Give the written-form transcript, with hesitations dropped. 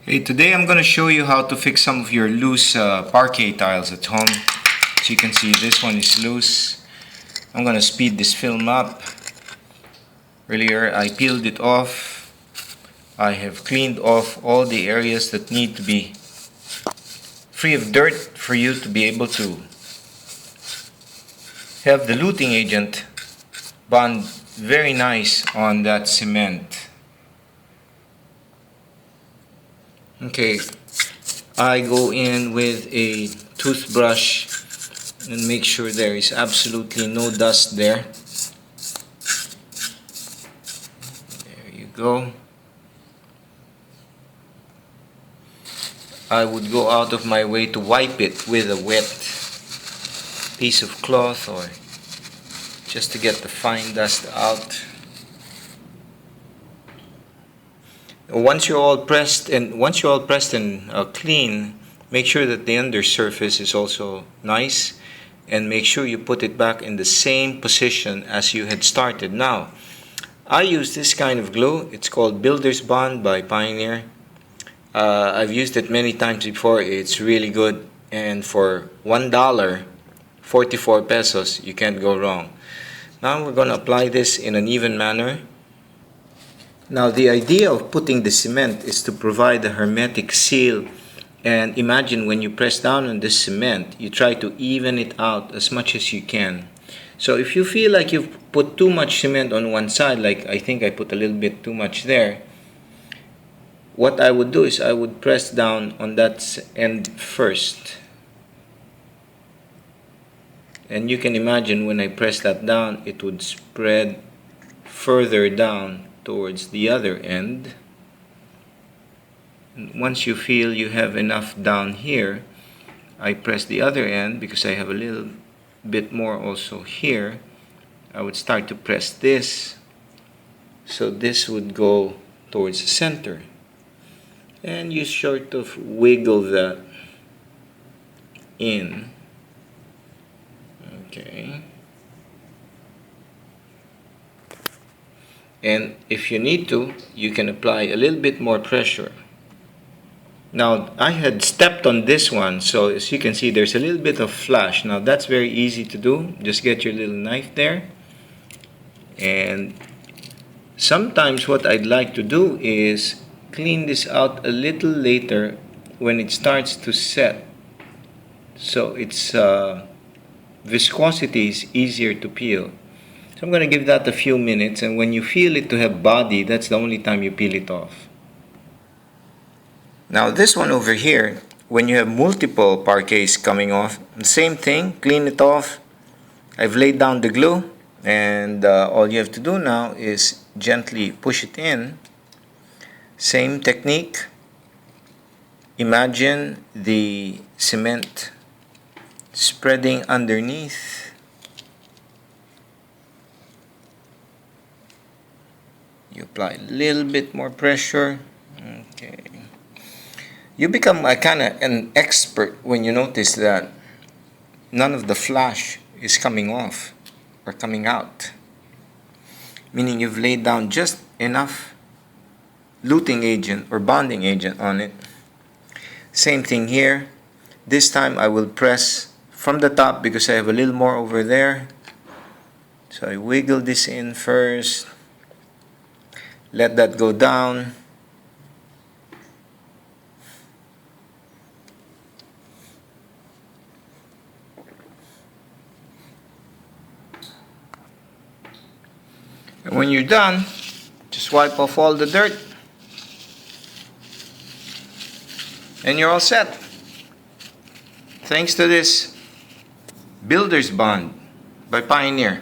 Hey, today I'm going to show you how to fix some of your loose parquet tiles at home. As you can see, this one is loose. I'm going to speed this film up. Earlier I peeled it off. I have cleaned off all the areas that need to be free of dirt for you to be able to have the luting agent bond very nice on that cement. Okay, I go in with a toothbrush and make sure there is absolutely no dust there. There you go. I would go out of my way to wipe it with a wet piece of cloth or just to get the fine dust out. Once you're all pressed and clean, make sure that the undersurface is also nice, and make sure you put it back in the same position as you had started. Now, I use this kind of glue. It's called Builder's Bond by Pioneer. I've used it many times before. It's really good, and for $1, 44 pesos, you can't go wrong. Now we're going to apply this in an even manner. Now the idea of putting the cement is to provide a hermetic seal, and imagine when you press down on this cement, you try to even it out as much as you can. So if you feel like you've put too much cement on one side, like I think I put a little bit too much there, what I would do is I would press down on that end first. And you can imagine when I press that down, it would spread further down towards the other end. And once you feel you have enough down here, I press the other end because I have a little bit more also here. I would start to press this, so this would go towards the center, and you sort of wiggle that in. Okay. And if you need to, you can apply a little bit more pressure. Now, I had stepped on this one, so as you can see, there's a little bit of flash. Now, that's very easy to do. Just get your little knife there. And sometimes what I'd like to do is clean this out a little later when it starts to set. So its viscosity is easier to peel. So I'm going to give that a few minutes, and when you feel it to have body, that's the only time you peel it off. Now this one over here, when you have multiple parquets coming off, same thing, clean it off. I've laid down the glue, and all you have to do now is gently push it in. Same technique. Imagine the cement spreading underneath. You apply a little bit more pressure. Okay. You become kind of an expert when you notice that none of the flash is coming off or coming out. Meaning you've laid down just enough luting agent or bonding agent on it. Same thing here. This time I will press from the top because I have a little more over there. So I wiggle this in first. Let that go down. And when you're done, just wipe off all the dirt. And you're all set. Thanks to this Builder's Bond by Pioneer.